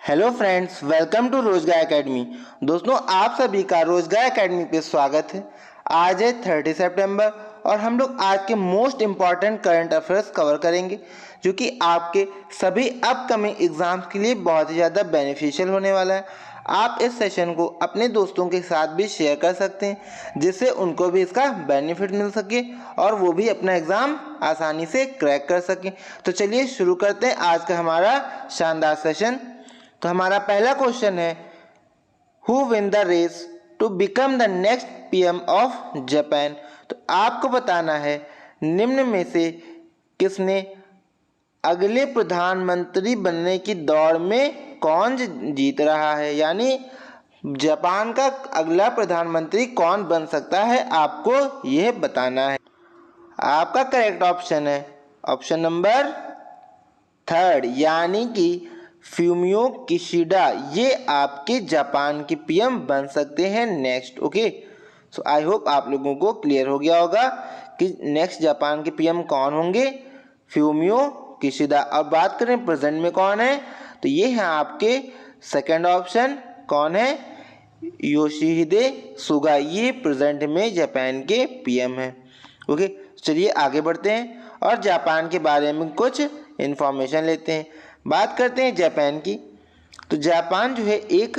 Hello friends, welcome to रोजगार academy. दोस्तों, आप सभी का रोजगार एकेडमी पे स्वागत है। आज है 30 सितंबर और हम लोग आज के most important current affairs cover करेंगे, जो कि आपके सभी अपकमिंग एग्जाम्स के लिए बहुत ही ज़्यादा बेनिफिशियल होने वाला है। आप इस सेशन को अपने दोस्तों के साथ भी शेयर कर सकते हैं, जिससे उनको भी इसका बेनिफिट मिल सके और वो भी अपना एग्ज़ाम आसानी से क्रैक कर सकें। तो चलिए शुरू करते हैं आज का हमारा शानदार सेशन। तो हमारा पहला क्वेश्चन है, who win the race to become the next PM of Japan. तो आपको बताना है निम्न में से किसने अगले प्रधानमंत्री बनने की दौड़ में कौन जीत रहा है, यानी जापान का अगला प्रधानमंत्री कौन बन सकता है, आपको यह बताना है। आपका करेक्ट ऑप्शन है ऑप्शन नंबर 3, यानी कि फ्यूमियो किशिडा। ये आपके जापान के पीएम बन सकते हैं next. Okay, so I hope आप लोगों को क्लियर हो गया होगा कि नेक्स्ट जापान के पीएम कौन होंगे, फ्यूमियो किशिडा। अब बात करें प्रेजेंट में कौन है, तो ये है आपके सेकंड ऑप्शन, कौन है, योशिहिदे सुगा। ये प्रेजेंट में जापान के पीएम है। ओके, चलिए आगे बढ़ते हैं और जापान के बारे में कुछ इंफॉर्मेशन लेते हैं। बात करते हैं जापान की। तो जापान जो है एक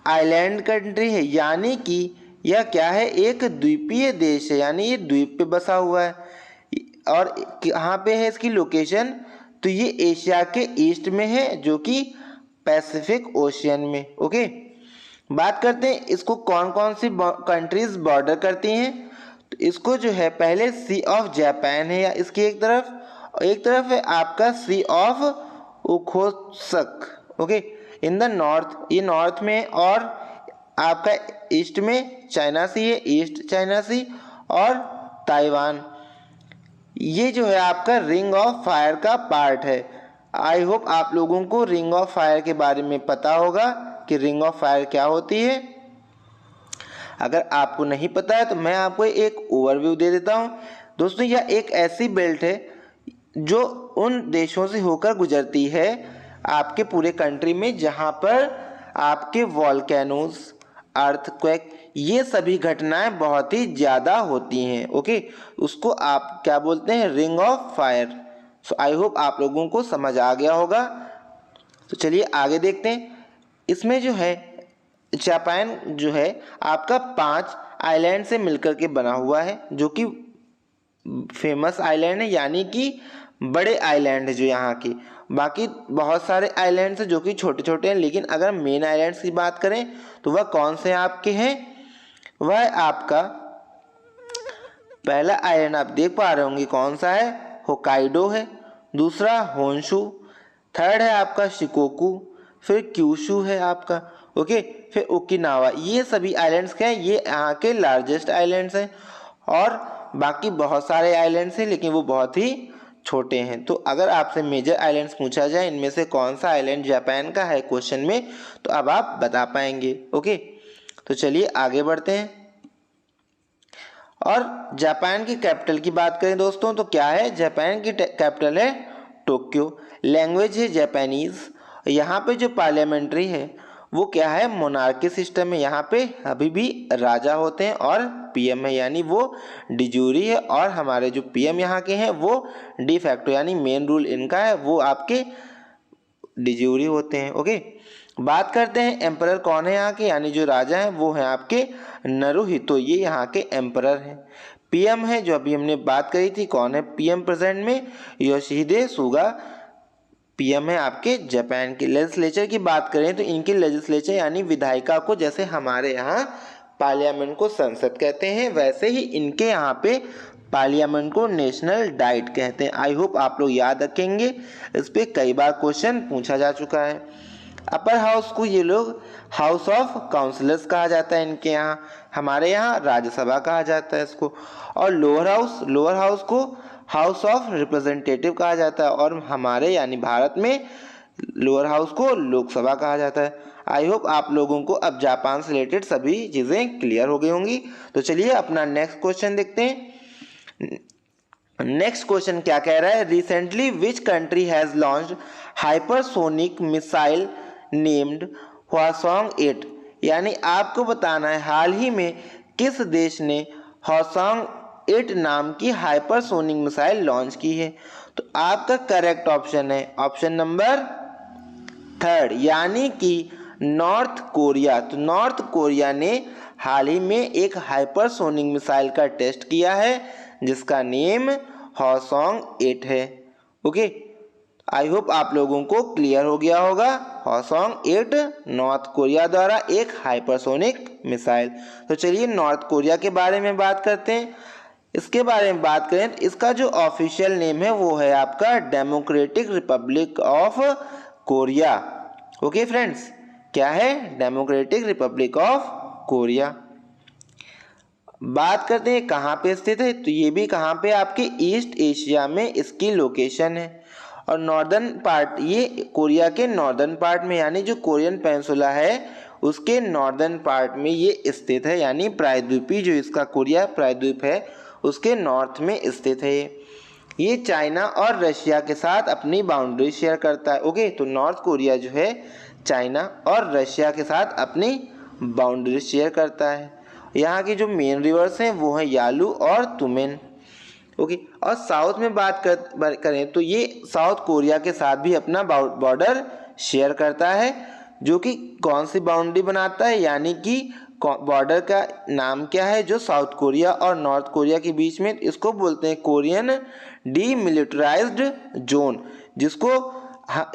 आइलैंड कंट्री है, यानी कि यह क्या है, एक द्वीपीय देश है, यानी ये द्वीप पे बसा हुआ है। और कहाँ पे है इसकी लोकेशन, तो ये एशिया के ईस्ट में है, जो कि पैसिफिक ओशियन में। ओके, बात करते हैं इसको कौन कौन सी कंट्रीज बॉर्डर करती हैं। तो इसको जो है पहले सी ऑफ जापान है, या इसकी एक तरफ है आपका sea of Okhotsk. Okay, in the north, ये नॉर्थ में, और आपका ईस्ट में चाइना सी है, ईस्ट चाइना सी, और ताइवान। ये जो है आपका रिंग ऑफ फायर का पार्ट है। आई होप आप लोगों को रिंग ऑफ फायर के बारे में पता होगा कि रिंग ऑफ फायर क्या होती है। अगर आपको नहीं पता है तो मैं आपको एक ओवरव्यू दे देता हूँ। दोस्तों, यह एक ऐसी बेल्ट है जो उन देशों से होकर गुजरती है आपके पूरे कंट्री में, जहाँ पर आपके वॉल्केनोज, अर्थक्वेक, ये सभी घटनाएं बहुत ही ज़्यादा होती हैं। ओके, उसको आप क्या बोलते हैं, ring of fire. So I hope आप लोगों को समझ आ गया होगा। तो चलिए आगे देखते हैं। इसमें जो है जापान जो है आपका 5 आइलैंड से मिलकर के बना हुआ है, जो कि फेमस आइलैंड है, यानी कि बड़े आइलैंड है जो यहाँ के। बाकी बहुत सारे आइलैंड्स हैं जो कि छोटे छोटे हैं, लेकिन अगर मेन आइलैंड्स की बात करें तो वह कौन से आपके हैं, वह आपका पहला आइलैंड आप देख पा रहे होंगे कौन सा है, होकाइडो है। दूसरा होन्शु, थर्ड है आपका शिकोकू, फिर क्यूशू है आपका। ओके, फिर ओकिनावा। ये सभी आइलैंड्स क्या हैं, ये यहाँ के लार्जेस्ट आइलैंड्स हैं, और बाकी बहुत सारे आइलैंड्स हैं, लेकिन वो बहुत ही छोटे हैं। तो अगर आपसे मेजर आइलैंड्स पूछा जाए इनमें से कौन सा आइलैंड जापान का है क्वेश्चन में, तो अब आप बता पाएंगे। ओके, तो चलिए आगे बढ़ते हैं। और जापान की कैपिटल की बात करें दोस्तों, तो क्या है, जापान की कैपिटल है टोक्यो। लैंग्वेज है जापानीज। यहाँ पे जो पार्लियामेंट्री है वो क्या है, मोनार्की सिस्टम है। यहाँ पे अभी भी राजा होते हैं और पीएम है, यानी वो डिजूरी है, और हमारे जो पीएम यहाँ के हैं वो डी फैक्टो, यानी मेन रूल इनका है, वो आपके डिजूरी होते हैं। ओके, बात करते हैं एम्परर कौन है यहाँ के, यानी जो राजा हैं वो हैं आपके नरुहितो। ये यहाँ के एम्परर हैं। पीएम है जो अभी हमने बात करी थी, कौन है पीएम प्रेजेंट में, योशिहिदे सुगा पीएम है आपके जापान के। लेजिस्लेचर की बात करें तो इनके लेजिस्लेचर यानी विधायिका को, जैसे हमारे यहाँ पार्लियामेंट को संसद कहते हैं, वैसे ही इनके यहाँ पे पार्लियामेंट को नेशनल डाइट कहते हैं। आई होप आप लोग याद रखेंगे, इस पर कई बार क्वेश्चन पूछा जा चुका है। अपर हाउस को ये लोग हाउस ऑफ काउंसिलर्स कहा जाता है इनके यहाँ, हमारे यहाँ राज्यसभा कहा जाता है इसको। और लोअर हाउस को हाउस ऑफ रिप्रेजेंटेटिव कहा जाता है, और हमारे यानी भारत में लोअर हाउस को लोकसभा कहा जाता है। आई होप आप लोगों को अब जापान से रिलेटेड सभी चीज़ें क्लियर हो गई होंगी। तो चलिए अपना नेक्स्ट क्वेश्चन देखते हैं। नेक्स्ट क्वेश्चन क्या कह रहा है, recently which country has launched hypersonic missile named Hwasong 8, यानी आपको बताना है हाल ही में किस देश ने हवासोंग 8 नाम की हाइपरसोनिक मिसाइल लॉन्च की है। तो आपका करेक्ट ऑप्शन है ऑप्शन नंबर 3, यानी कि नॉर्थ कोरिया। तो नॉर्थ कोरिया ने हाल ही में एक हाइपरसोनिक मिसाइल का टेस्ट किया है जिसका नेम हवासोंग 8 है। ओके, आई होप आप लोगों को क्लियर हो गया होगा। हवासोंग 8 नॉर्थ कोरिया द्वारा एक हाइपरसोनिक मिसाइल। तो चलिए नॉर्थ कोरिया के बारे में बात करते हैं। इसके बारे में बात करें तो इसका जो ऑफिशियल नेम है वो है आपका democratic Republic of Korea. Okay friends, क्या है? Democratic Republic of Korea. बात करते हैं कहाँ पे स्थित है, तो ये भी कहाँ पे आपके ईस्ट एशिया में इसकी लोकेशन है। और नॉर्दर्न पार्ट, ये कोरिया के नॉर्दर्न पार्ट में, यानी जो कोरियन पेनिनसुला है उसके नॉर्दर्न पार्ट में ये स्थित है, यानी प्रायद्वीपीय जो इसका कोरिया प्रायद्वीप है उसके नॉर्थ में स्थित है। ये चाइना और रशिया के साथ अपनी बाउंड्री शेयर करता है। ओके, तो नॉर्थ कोरिया जो है चाइना और रशिया के साथ अपनी बाउंड्री शेयर करता है। यहाँ की जो मेन रिवर्स हैं वो हैं यालू और तुमेन। ओके, और साउथ में बात करें तो ये साउथ कोरिया के साथ भी अपना बॉर्डर शेयर करता है, जो कि कौन सी बाउंड्री बनाता है, यानी कि बॉर्डर का नाम क्या है जो साउथ कोरिया और नॉर्थ कोरिया के बीच में, इसको बोलते हैं कोरियन डीमिलिटराइज्ड जोन, जिसको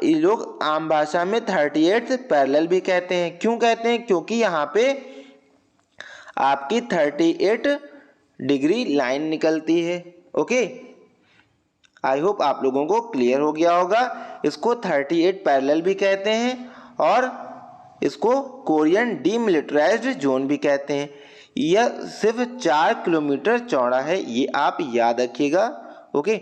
ये लोग आम भाषा में 38th पैरेलल भी कहते हैं। क्यों कहते हैं? क्योंकि यहाँ पे आपकी 38 डिग्री लाइन निकलती है। ओके, आई होप आप लोगों को क्लियर हो गया होगा। इसको 38 पैरेलल भी कहते हैं और इसको कोरियन डीमिलिटराइज्ड जोन भी कहते हैं। यह सिर्फ 4 किलोमीटर चौड़ा है, ये आप याद रखिएगा। ओके,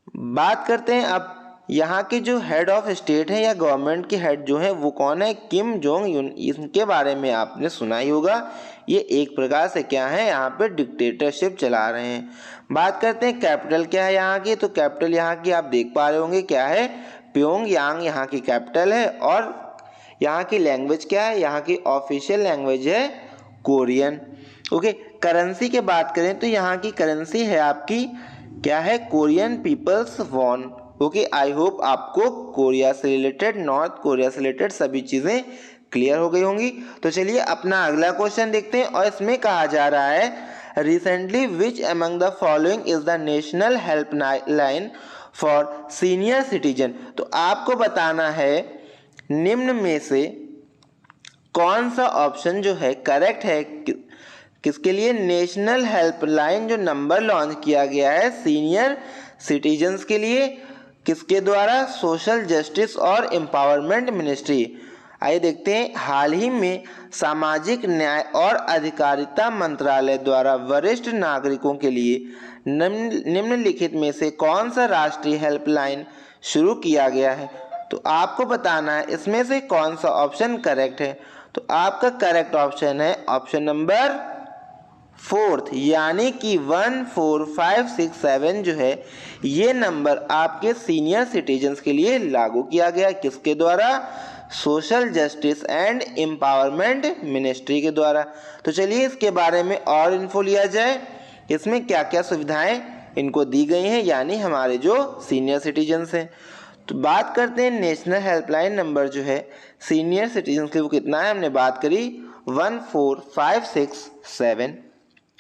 बात करते हैं अब यहाँ के जो हेड ऑफ स्टेट है या गवर्नमेंट के हेड जो है वो कौन है? किम जोंग यून। इनके बारे में आपने सुना ही होगा। ये एक प्रकार से क्या है, यहाँ पे डिक्टेटरशिप चला रहे हैं। बात करते हैं कैपिटल क्या है यहाँ की, तो कैपिटल यहाँ की आप देख पा रहे होंगे क्या है, प्योंगयांग यहाँ की कैपिटल है। और यहाँ की लैंग्वेज क्या है? यहाँ की ऑफिशियल लैंग्वेज है कोरियन। ओके, करेंसी की बात करें तो यहाँ की करेंसी है आपकी क्या है, Korean peoples won. Okay, I hope आपको कोरिया से रिलेटेड, नॉर्थ कोरिया से रिलेटेड सभी चीज़ें क्लियर हो गई होंगी। तो चलिए अपना अगला क्वेश्चन देखते हैं, और इसमें कहा जा रहा है recently which among the following is the national helpline for senior citizen. तो आपको बताना है निम्न में से कौन सा ऑप्शन जो है करेक्ट है, किसके लिए? नेशनल हेल्पलाइन जो नंबर लॉन्च किया गया है सीनियर सिटीजन्स के लिए, किसके द्वारा? सोशल जस्टिस और एम्पावरमेंट मिनिस्ट्री। आइए देखते हैं, हाल ही में सामाजिक न्याय और अधिकारिता मंत्रालय द्वारा वरिष्ठ नागरिकों के लिए निम्नलिखित में से कौन सा राष्ट्रीय हेल्पलाइन शुरू किया गया है। तो आपको बताना है इसमें से कौन सा ऑप्शन करेक्ट है। तो आपका करेक्ट ऑप्शन है ऑप्शन नंबर 4, यानी कि 14567 जो है ये नंबर आपके सीनियर सिटीजन्स के लिए लागू किया गया। किसके द्वारा? Social justice and empowerment ministry के द्वारा। तो चलिए इसके बारे में और इन्फो लिया जाए, इसमें क्या क्या सुविधाएं इनको दी गई हैं, यानी हमारे जो सीनियर सिटीजन्स हैं। तो बात करते हैं नेशनल हेल्पलाइन नंबर जो है सीनियर सिटीजन्स के लिए वो कितना है, हमने बात करी 14567।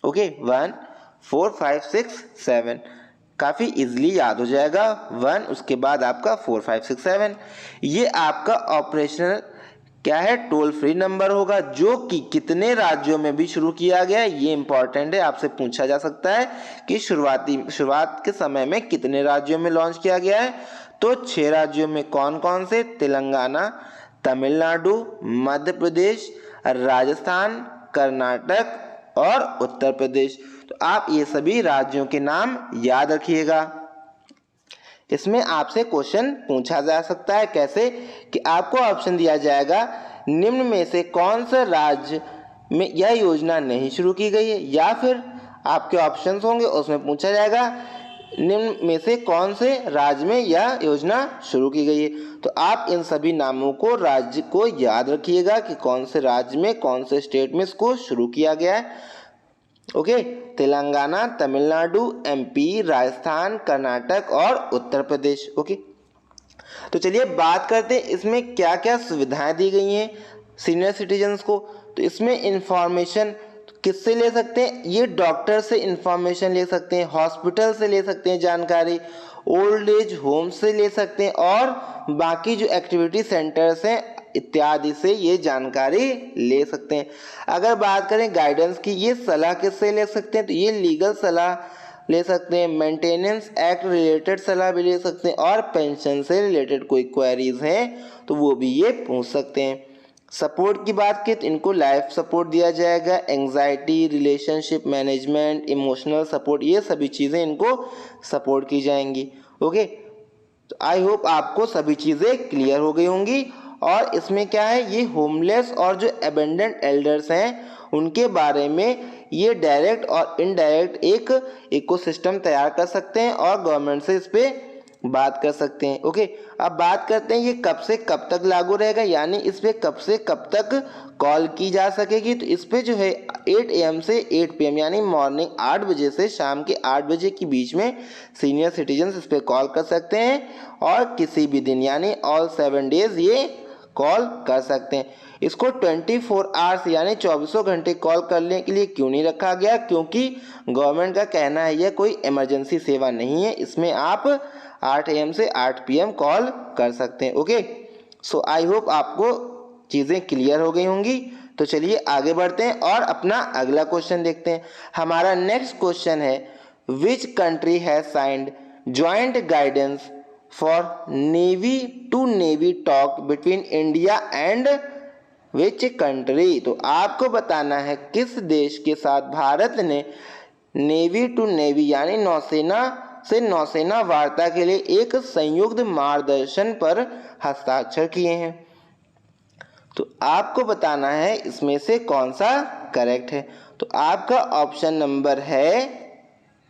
ओके, 14567 काफ़ी इजीली याद हो जाएगा। 1 उसके बाद आपका 4567, ये आपका ऑपरेशनल क्या है, टोल फ्री नंबर होगा, जो कि कितने राज्यों में भी शुरू किया गया है ये इंपॉर्टेंट है। आपसे पूछा जा सकता है कि शुरुआत के समय में कितने राज्यों में लॉन्च किया गया है। तो 6 राज्यों में कौन कौन से? तेलंगाना, तमिलनाडु, मध्य प्रदेश, राजस्थान, कर्नाटक और उत्तर प्रदेश। तो आप ये सभी राज्यों के नाम याद रखिएगा। इसमें आपसे क्वेश्चन पूछा जा सकता है कैसे, कि आपको ऑप्शन दिया जाएगा निम्न में से कौन सा राज्य में यह योजना नहीं शुरू की गई है, या फिर आपके ऑप्शंस होंगे उसमें पूछा जाएगा निम्न में से कौन से राज्य में यह योजना शुरू की गई है? तो आप इन सभी नामों को राज्य को याद रखिएगा कि कौन से राज्य में, कौन से स्टेट में इसको शुरू किया गया है। ओके, तेलंगाना, तमिलनाडु, एमपी, राजस्थान, कर्नाटक और उत्तर प्रदेश। ओके, तो चलिए बात करते हैं इसमें क्या क्या सुविधाएं दी गई हैं सीनियर सिटीजन्स को। तो इसमें इंफॉर्मेशन किससे ले सकते हैं? ये डॉक्टर से इंफॉर्मेशन ले सकते हैं, हॉस्पिटल से ले सकते हैं जानकारी, ओल्ड एज होम से ले सकते हैं और बाकी जो एक्टिविटी सेंटर्स हैं इत्यादि से ये जानकारी ले सकते हैं। अगर बात करें गाइडेंस की, ये सलाह किससे ले सकते हैं? तो ये लीगल सलाह ले सकते हैं, मेंटेनेंस एक्ट रिलेटेड सलाह भी ले सकते हैं और पेंशन से रिलेटेड कोई क्वेरीज हैं तो वो भी ये पूछ सकते हैं। सपोर्ट की बात की तो इनको लाइफ सपोर्ट दिया जाएगा, anxiety, relationship management, emotional support, ये सभी चीज़ें इनको सपोर्ट की जाएंगी। ओके, तो आई होप आपको सभी चीज़ें क्लियर हो गई होंगी। और इसमें क्या है, ये होमलेस और जो एबेंडेंट एल्डर्स हैं उनके बारे में ये डायरेक्ट और इनडायरेक्ट एक इकोसिस्टम तैयार कर सकते हैं और गवर्नमेंट से इस पर बात कर सकते हैं। ओके, अब बात करते हैं ये कब से कब तक लागू रहेगा, यानी इस पे कब से कब तक कॉल की जा सकेगी। तो इस पे जो है 8 AM से 8 PM यानी मॉर्निंग 8 बजे से शाम के 8 बजे के बीच में सीनियर सिटीजन्स इस पे कॉल कर सकते हैं और किसी भी दिन यानी ऑल 7 डेज ये कॉल कर सकते हैं। इसको 24 आवर्स यानी 24 घंटे कॉल करने के लिए क्यों नहीं रखा गया? क्योंकि गवर्नमेंट का कहना है यह कोई इमरजेंसी सेवा नहीं है, इसमें आप 8 AM से 8 PM कॉल कर सकते हैं। ओके, सो आई होप आपको चीज़ें क्लियर हो गई होंगी। तो चलिए आगे बढ़ते हैं और अपना अगला क्वेश्चन देखते हैं। हमारा नेक्स्ट क्वेश्चन है, which country has signed joint guidance for navy to navy talk between India and which country? तो आपको बताना है किस देश के साथ भारत ने नेवी टू नेवी यानी नौसेना से नौसेना वार्ता के लिए एक संयुक्त मार्गदर्शन पर हस्ताक्षर किए हैं। तो आपको बताना है इसमें से कौन सा करेक्ट है। तो आपका ऑप्शन नंबर है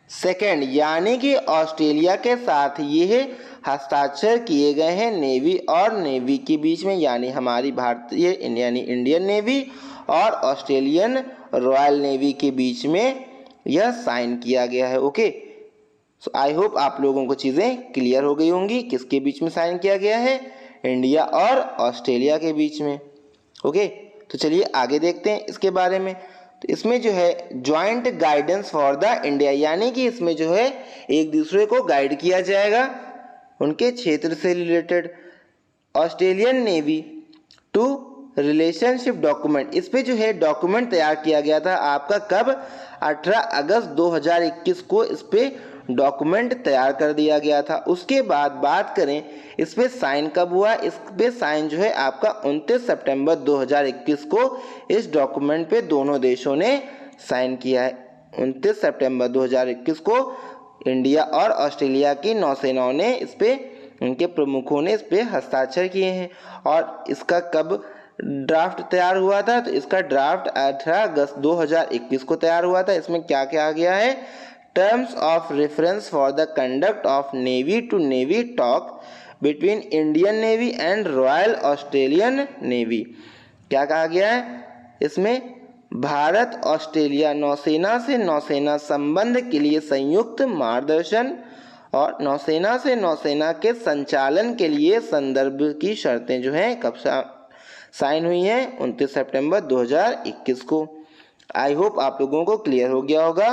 सेकंड, यानी कि ऑस्ट्रेलिया के साथ ये हस्ताक्षर किए गए हैं नेवी और नेवी के बीच में, यानी हमारी भारतीय यानी इंडियन नेवी और ऑस्ट्रेलियन रॉयल नेवी के बीच में यह साइन किया गया है। ओके, सो आई होप आप लोगों को चीज़ें क्लियर हो गई होंगी। किसके बीच में साइन किया गया है? इंडिया और ऑस्ट्रेलिया के बीच में। ओके, तो चलिए आगे देखते हैं इसके बारे में। तो इसमें जो है joint guidance for the India, यानी कि इसमें जो है एक दूसरे को गाइड किया जाएगा उनके क्षेत्र से related. Australian navy to relationship document, इस पे जो है डॉक्यूमेंट तैयार किया गया था आपका कब? 18 अगस्त 2021 को इस पे डॉक्यूमेंट तैयार कर दिया गया था। उसके बाद बात करें इस पे साइन कब हुआ? इस पे साइन जो है आपका 29 सितंबर 2021 को इस डॉक्यूमेंट पे दोनों देशों ने साइन किया है। 29 सितंबर 2021 को इंडिया और ऑस्ट्रेलिया की नौसेनाओं ने इस पे, उनके प्रमुखों ने इस पे हस्ताक्षर किए हैं। और इसका कब ड्राफ्ट तैयार हुआ था? तो इसका ड्राफ्ट 18 अगस्त 2021 को तैयार हुआ था। इसमें क्या क्या आ गया है? Terms of reference for the conduct of navy to navy talk between Indian navy and royal Australian navy. क्या कहा गया है इसमें? भारत ऑस्ट्रेलिया नौसेना से नौसेना संबंध के लिए संयुक्त मार्गदर्शन और नौसेना से नौसेना के संचालन के लिए संदर्भ की शर्तें जो हैं कब साइन हुई हैं? 29 सितंबर 2021 को। आई होप आप लोगों को क्लियर हो गया होगा।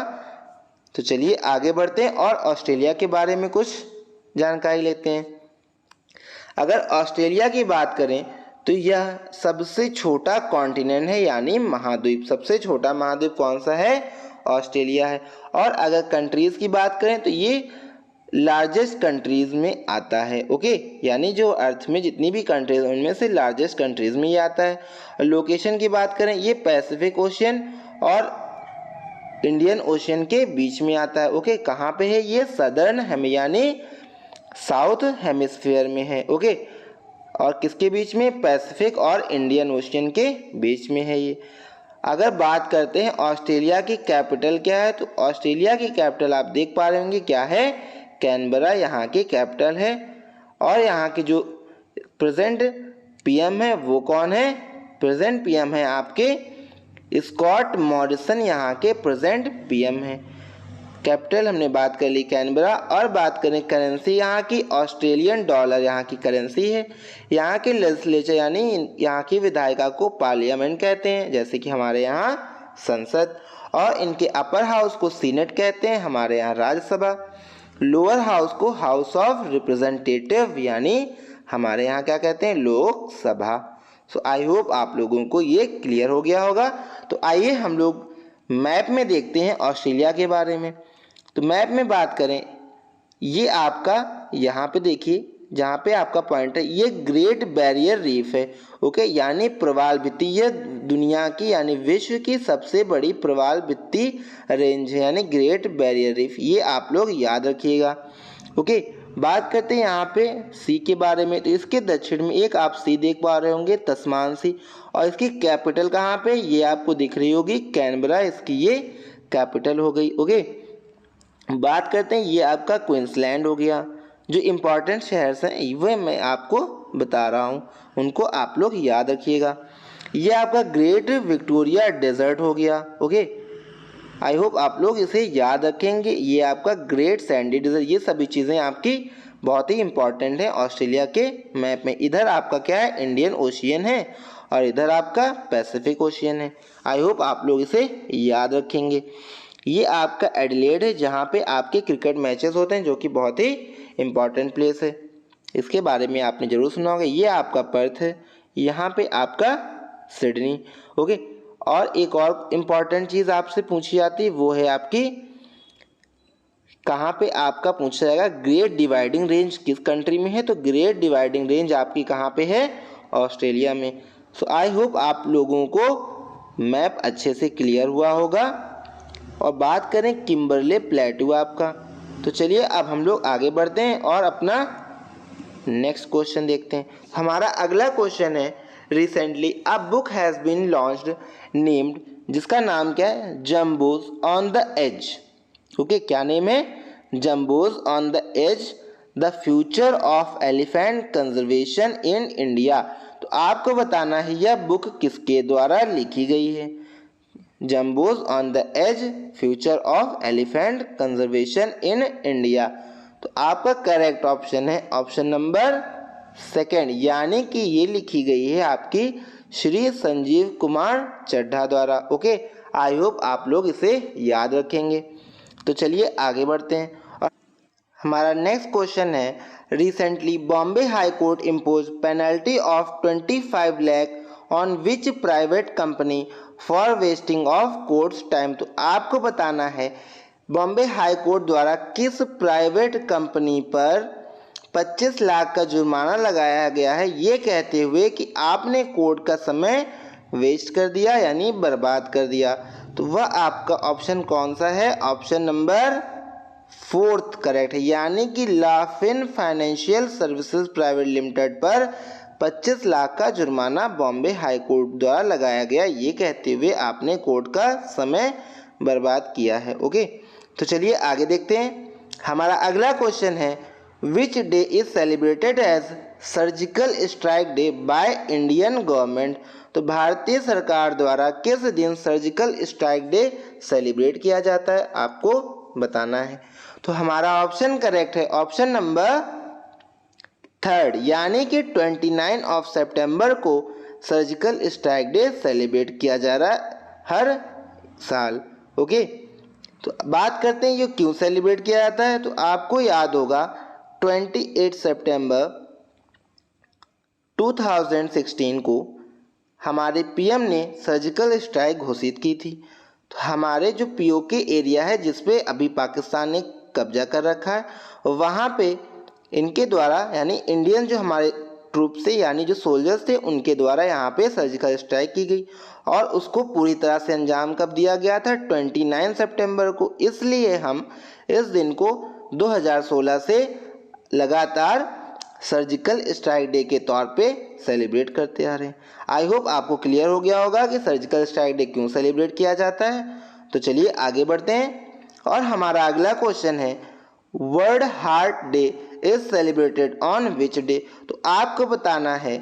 तो चलिए आगे बढ़ते हैं और ऑस्ट्रेलिया के बारे में कुछ जानकारी लेते हैं। अगर ऑस्ट्रेलिया की बात करें तो यह सबसे छोटा कॉन्टिनेंट है यानी महाद्वीप। सबसे छोटा महाद्वीप कौन सा है? ऑस्ट्रेलिया है। और अगर कंट्रीज़ की बात करें तो ये लार्जेस्ट कंट्रीज़ में आता है। ओके, यानी जो अर्थ में जितनी भी कंट्रीज उनमें से लार्जेस्ट कंट्रीज़ में ये आता है। और लोकेशन की बात करें ये पैसिफिक ओशियन और इंडियन ओशियन के बीच में आता है। ओके, कहाँ पे है ये? सदर्न यानी साउथ हेमिस्फीयर में है। ओके, और किसके बीच में? पैसिफिक और इंडियन ओशियन के बीच में है ये। अगर बात करते हैं ऑस्ट्रेलिया की कैपिटल क्या है, तो ऑस्ट्रेलिया की कैपिटल आप देख पा रहे होंगे क्या है? कैनबरा यहाँ की कैपिटल है। और यहाँ की जो प्रेजेंट पीएम है वो कौन है? प्रेजेंट पीएम है आपके स्कॉट मॉरिसन, यहाँ के प्रेजेंट पीएम है। कैपिटल हमने बात कर ली कैनबरा। और बात करें करेंसी यहाँ की, ऑस्ट्रेलियन डॉलर यहाँ की करेंसी है। यहाँ के लेजिस्लेचर यानी यहाँ की विधायिका को पार्लियामेंट कहते हैं, जैसे कि हमारे यहाँ संसद। और इनके अपर हाउस को सीनेट कहते हैं, हमारे यहाँ राज्यसभा। लोअर हाउस को हाउस ऑफ रिप्रेजेंटेटिव यानी हमारे यहाँ क्या कहते हैं? लोकसभा। सो आई होप आप लोगों को ये क्लियर हो गया होगा। तो आइए हम लोग मैप में देखते हैं ऑस्ट्रेलिया के बारे में। तो मैप में बात करें, ये आपका यहाँ पे देखिए, जहाँ पे आपका पॉइंट है ये ग्रेट बैरियर रीफ है। ओके, यानी प्रवाल भित्ति, ये दुनिया की यानी विश्व की सबसे बड़ी प्रवाल भित्ति रेंज है, यानी ग्रेट बैरियर रीफ। ये आप लोग याद रखिएगा। ओके, बात करते हैं यहाँ पे सी के बारे में। तो इसके दक्षिण में एक आप सी देख पा रहे होंगे, तस्मान सी। और इसकी कैपिटल कहाँ पे? ये आपको दिख रही होगी कैनबरा, इसकी ये कैपिटल हो गई। ओके, बात करते हैं ये आपका क्वींसलैंड हो गया। जो इम्पोर्टेंट शहर हैं वह मैं आपको बता रहा हूँ, उनको आप लोग याद रखिएगा। ये आपका ग्रेट विक्टोरिया डेजर्ट हो गया। ओके, आई होप आप लोग इसे याद रखेंगे। ये आपका ग्रेट सैंडी डेजर्ट, ये सभी चीज़ें आपकी बहुत ही इंपॉर्टेंट है ऑस्ट्रेलिया के मैप में। इधर आपका क्या है? इंडियन ओशियन है और इधर आपका पैसिफिक ओशियन है। आई होप आप लोग इसे याद रखेंगे। ये आपका एडिलेड है, जहाँ पे आपके क्रिकेट मैचेस होते हैं, जो कि बहुत ही इम्पॉर्टेंट प्लेस है। इसके बारे में आपने ज़रूर सुना होगा। ये आपका पर्थ है, यहाँ पे आपका सिडनी। ओके, और एक और इम्पॉर्टेंट चीज़ आपसे पूछी जाती है, वो है आपकी कहाँ पे आपका पूछा जाएगा ग्रेट डिवाइडिंग रेंज किस कंट्री में है? तो ग्रेट डिवाइडिंग रेंज आपकी कहाँ पे है? ऑस्ट्रेलिया में। सो आई होप आप लोगों को मैप अच्छे से क्लियर हुआ होगा। और बात करें किम्बरले प्लेटू आपका, तो चलिए अब हम लोग आगे बढ़ते हैं और अपना नेक्स्ट क्वेश्चन देखते हैं। हमारा अगला क्वेश्चन है, recently a book has been launched named, जिसका नाम क्या है? Jumbos on the edge. Okay, क्या नेम है? Jumbos on the edge, the future of elephant conservation in India. तो आपको बताना है यह बुक किसके द्वारा लिखी गई है। Jumbos on the edge, future of elephant conservation in India. तो आपका करेक्ट ऑप्शन है ऑप्शन नंबर सेकंड, यानी कि ये लिखी गई है आपकी श्री संजीव कुमार चड्ढा द्वारा। ओके, आई होप आप लोग इसे याद रखेंगे। तो चलिए आगे बढ़ते हैं। और हमारा नेक्स्ट क्वेश्चन है, recently Bombay high court impose penalty of 25 lakh on which private company for wasting of courts time. तो आपको बताना है बॉम्बे हाई कोर्ट द्वारा किस प्राइवेट कंपनी पर 25 लाख का जुर्माना लगाया गया है, ये कहते हुए कि आपने कोर्ट का समय वेस्ट कर दिया यानी बर्बाद कर दिया। तो वह आपका ऑप्शन कौन सा है? ऑप्शन नंबर फोर्थ करेक्ट है, यानी कि लाफिन फाइनेंशियल सर्विसेज प्राइवेट लिमिटेड पर 25 लाख का जुर्माना बॉम्बे हाई कोर्ट द्वारा लगाया गया, ये कहते हुए आपने कोर्ट का समय बर्बाद किया है। ओके, तो चलिए आगे देखते हैं। हमारा अगला क्वेश्चन है, which day is celebrated as surgical strike day by Indian government. तो भारतीय सरकार द्वारा किस दिन सर्जिकल स्ट्राइक डे सेलिब्रेट किया जाता है, आपको बताना है। तो हमारा ऑप्शन करेक्ट है ऑप्शन नंबर थर्ड, यानी कि 29 ऑफ सितंबर को सर्जिकल स्ट्राइक डे सेलिब्रेट किया जा रहा है हर साल। ओके, तो बात करते हैं ये क्यों सेलिब्रेट किया जाता है। तो आपको याद होगा 28 सितंबर 2016 को हमारे पीएम ने सर्जिकल स्ट्राइक घोषित की थी। तो हमारे जो पीओके एरिया है जिस पे अभी पाकिस्तान ने कब्जा कर रखा है, वहाँ पे इनके द्वारा यानी इंडियन जो हमारे ट्रूप से यानी जो सोल्जर्स थे उनके द्वारा यहाँ पे सर्जिकल स्ट्राइक की गई। और उसको पूरी तरह से अंजाम कब दिया गया था? 29 सितंबर को। इसलिए हम इस दिन को 2016 से लगातार सर्जिकल स्ट्राइक डे के तौर पे सेलिब्रेट करते आ रहे हैं। आई होप आपको क्लियर हो गया होगा कि सर्जिकल स्ट्राइक डे क्यों सेलिब्रेट किया जाता है। तो चलिए आगे बढ़ते हैं। और हमारा अगला क्वेश्चन है, world heart day is celebrated on which day. तो आपको बताना है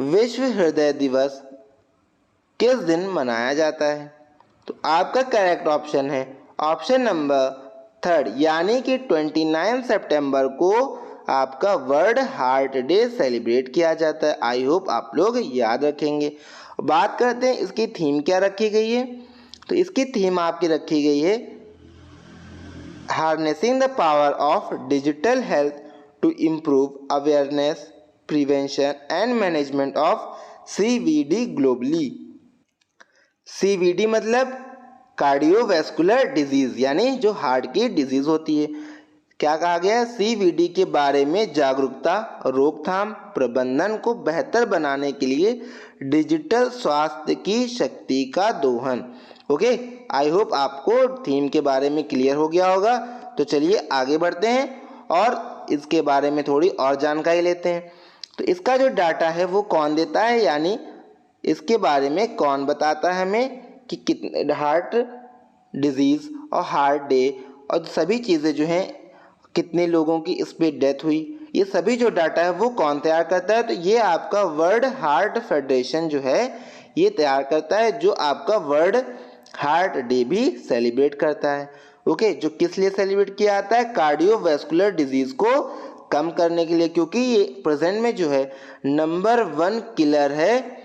विश्व हृदय दिवस किस दिन मनाया जाता है। तो आपका करेक्ट ऑप्शन है ऑप्शन नंबर 3 यानी कि 29 सितंबर को आपका वर्ल्ड हार्ट डे सेलिब्रेट किया जाता है। आई होप आप लोग याद रखेंगे। बात करते हैं इसकी थीम क्या रखी गई है। तो इसकी थीम आपकी रखी गई है harnessing the power of digital health to improve awareness prevention and management of CVD globally. CVD मतलब कार्डियोवैस्कुलर डिजीज यानी जो हार्ट की डिजीज होती है। क्या कहा गया है CVD के बारे में जागरूकता रोकथाम प्रबंधन को बेहतर बनाने के लिए डिजिटल स्वास्थ्य की शक्ति का दोहन। ओके, आई होप आपको थीम के बारे में क्लियर हो गया होगा। तो चलिए आगे बढ़ते हैं और इसके बारे में थोड़ी और जानकारी लेते हैं। तो इसका जो डाटा है वो कौन देता है, यानी इसके बारे में कौन बताता है हमें कि कितने हार्ट डिजीज़ और हार्ट डे और सभी चीज़ें जो हैं कितने लोगों की इस पर डेथ हुई, ये सभी जो डाटा है वो कौन तैयार करता है। तो ये आपका वर्ल्ड हार्ट फेडरेशन जो है ये तैयार करता है, जो आपका वर्ल्ड हार्ट डे भी सेलिब्रेट करता है। ओके, जो किस लिए सेलिब्रेट किया जाता है, कार्डियोवैस्कुलर डिजीज को कम करने के लिए, क्योंकि ये प्रेजेंट में जो है नंबर 1 किलर है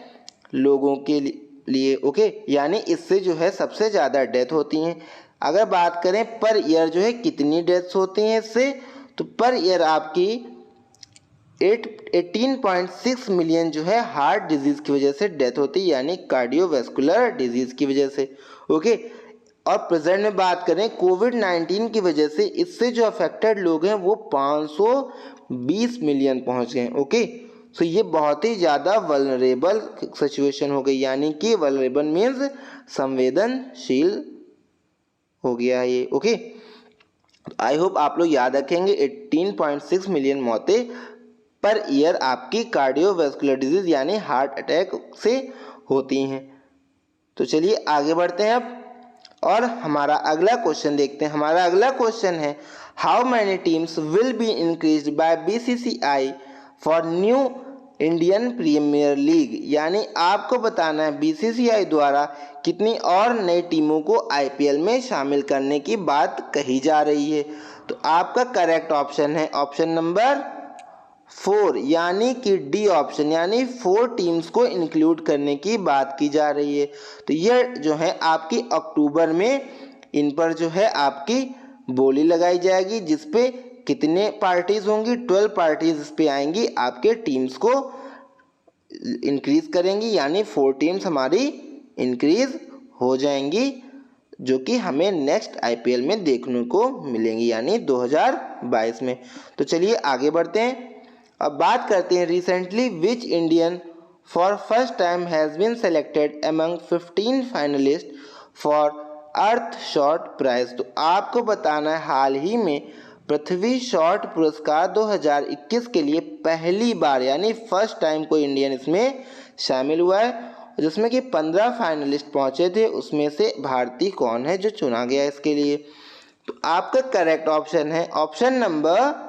लोगों के लिए। ओके, यानी इससे जो है सबसे ज़्यादा डेथ होती हैं। अगर बात करें पर ईयर जो है कितनी डेथ्स होती हैं इससे, तो पर ईयर आपकी 18.6 मिलियन जो है हार्ट डिजीज़ की वजह से डेथ होती है, यानी कार्डियोवैस्कुलर डिजीज़ की वजह से। ओके, और प्रेजेंट में बात करें कोविड-19 की वजह से इससे जो अफेक्टेड लोग हैं वो 520 मिलियन पहुंच गए। ओके, सो ये बहुत ही ज़्यादा वल्नरेबल सिचुएशन हो गई, यानी कि वल्नरेबल मीन्स संवेदनशील हो गया है ये। ओके, आई होप आप लोग याद रखेंगे 18.6 मिलियन मौतें पर ईयर आपकी कार्डियोवैस्कुलर डिजीज यानी हार्ट अटैक से होती हैं। तो चलिए आगे बढ़ते हैं अब और हमारा अगला क्वेश्चन देखते हैं। हमारा अगला क्वेश्चन है how many teams will be increased by BCCI for new Indian premier league, यानी आपको बताना है BCCI द्वारा कितनी और नई टीमों को IPL में शामिल करने की बात कही जा रही है। तो आपका करेक्ट ऑप्शन है ऑप्शन नंबर 4 यानी कि डी ऑप्शन, यानी 4 टीम्स को इंक्लूड करने की बात की जा रही है। तो ये जो है आपकी अक्टूबर में इन पर जो है आपकी बोली लगाई जाएगी, जिसपे कितने पार्टीज होंगी, 12 पार्टीज इस पे आएंगी, आपके टीम्स को इंक्रीज करेंगी, यानी 4 टीम्स हमारी इंक्रीज हो जाएंगी, जो कि हमें नेक्स्ट IPL में देखने को मिलेंगी, यानी 2022 में। तो चलिए आगे बढ़ते हैं। अब बात करते हैं recently which Indian for first time has been selected among 15 finalist for Earthshot Prize. तो आपको बताना है हाल ही में पृथ्वी शॉट पुरस्कार 2021 के लिए पहली बार यानी फर्स्ट टाइम कोई इंडियन इसमें शामिल हुआ है, जिसमें कि 15 फाइनलिस्ट पहुंचे थे, उसमें से भारतीय कौन है जो चुना गया इसके लिए। तो आपका करेक्ट ऑप्शन है ऑप्शन नंबर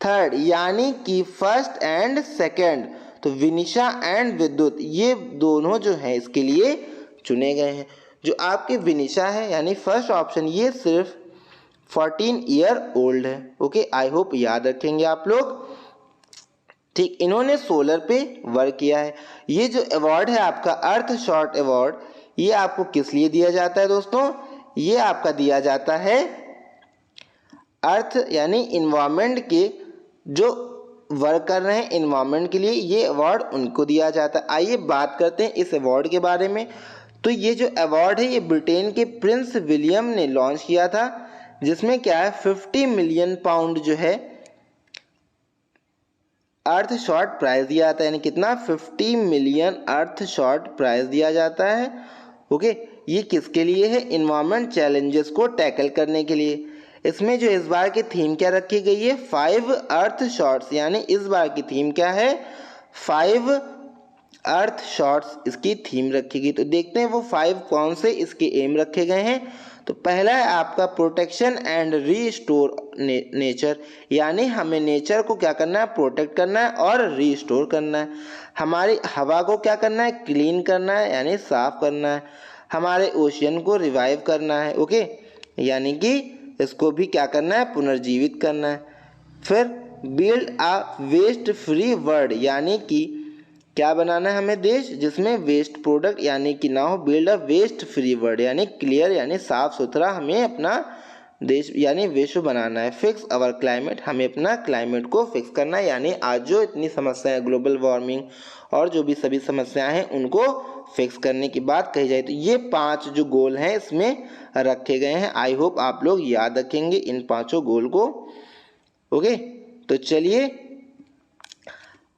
3 यानी कि फर्स्ट एंड सेकंड। तो विनिशा एंड विद्युत ये दोनों जो है इसके लिए चुने गए हैं। जो आपकी विनिशा है यानी फर्स्ट ऑप्शन, ये सिर्फ 14 ईयर ओल्ड है। ओके, आई होप याद रखेंगे आप लोग। ठीक, इन्होंने सोलर पे वर्क किया है। ये जो अवार्ड है आपका अर्थ शॉट अवार्ड, ये आपको किस लिए दिया जाता है दोस्तों, ये आपका दिया जाता है अर्थ यानी इन्वायरमेंट के जो वर्क कर रहे हैं इन्वायरमेंट के लिए, ये अवार्ड उनको दिया जाता है। आइए बात करते हैं इस अवार्ड के बारे में। तो ये जो अवार्ड है ये ब्रिटेन के प्रिंस विलियम ने लॉन्च किया था, जिसमें क्या है 50 मिलियन पाउंड जो है अर्थ शॉट प्राइज दिया जाता है, यानी कितना 50 मिलियन अर्थ शॉट प्राइज दिया जाता है। ओके, ये किसके लिए है, इन्वायरमेंट चैलेंजेस को टैकल करने के लिए। इसमें जो इस बार की थीम क्या रखी गई है, 5 अर्थ शॉट्स, यानी इस बार की थीम क्या है 5 अर्थ शॉर्ट्स इसकी थीम रखी गई। तो देखते हैं वो 5 कौन से इसके एम रखे गए हैं। तो पहला है आपका प्रोटेक्शन एंड रीस्टोर नेचर, यानी हमें नेचर को क्या करना है, प्रोटेक्ट करना है और रीस्टोर करना है। हमारी हवा को क्या करना है, क्लीन करना है यानी साफ करना है। हमारे ओशियन को रिवाइव करना है, ओके, यानी कि इसको भी क्या करना है, पुनर्जीवित करना है। फिर build a waste free world, यानी कि क्या बनाना है हमें, देश जिसमें वेस्ट प्रोडक्ट यानी कि ना हो। Build a waste free world यानी क्लियर यानी साफ सुथरा हमें अपना देश यानी विश्व बनाना है। फिक्स अवर क्लाइमेट, हमें अपना क्लाइमेट को फिक्स करना है, यानी आज जो इतनी समस्याएं ग्लोबल वार्मिंग और जो भी सभी समस्याएं हैं उनको फिक्स करने की बात कही जाए। तो ये 5 जो गोल हैं इसमें रखे गए हैं। आई होप आप लोग याद रखेंगे इन 5 गोल को, ओके। तो चलिए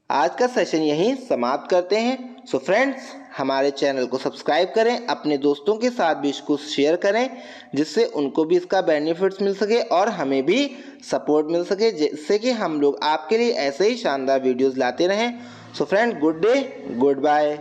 आज का सेशन यहीं समाप्त करते हैं। सो फ्रेंड्स, हमारे चैनल को सब्सक्राइब करें, अपने दोस्तों के साथ भी इसको शेयर करें जिससे उनको भी इसका बेनिफिट्स मिल सके और हमें भी सपोर्ट मिल सके, जिससे कि हम लोग आपके लिए ऐसे ही शानदार वीडियोस लाते रहें। So friend, good day, good bye.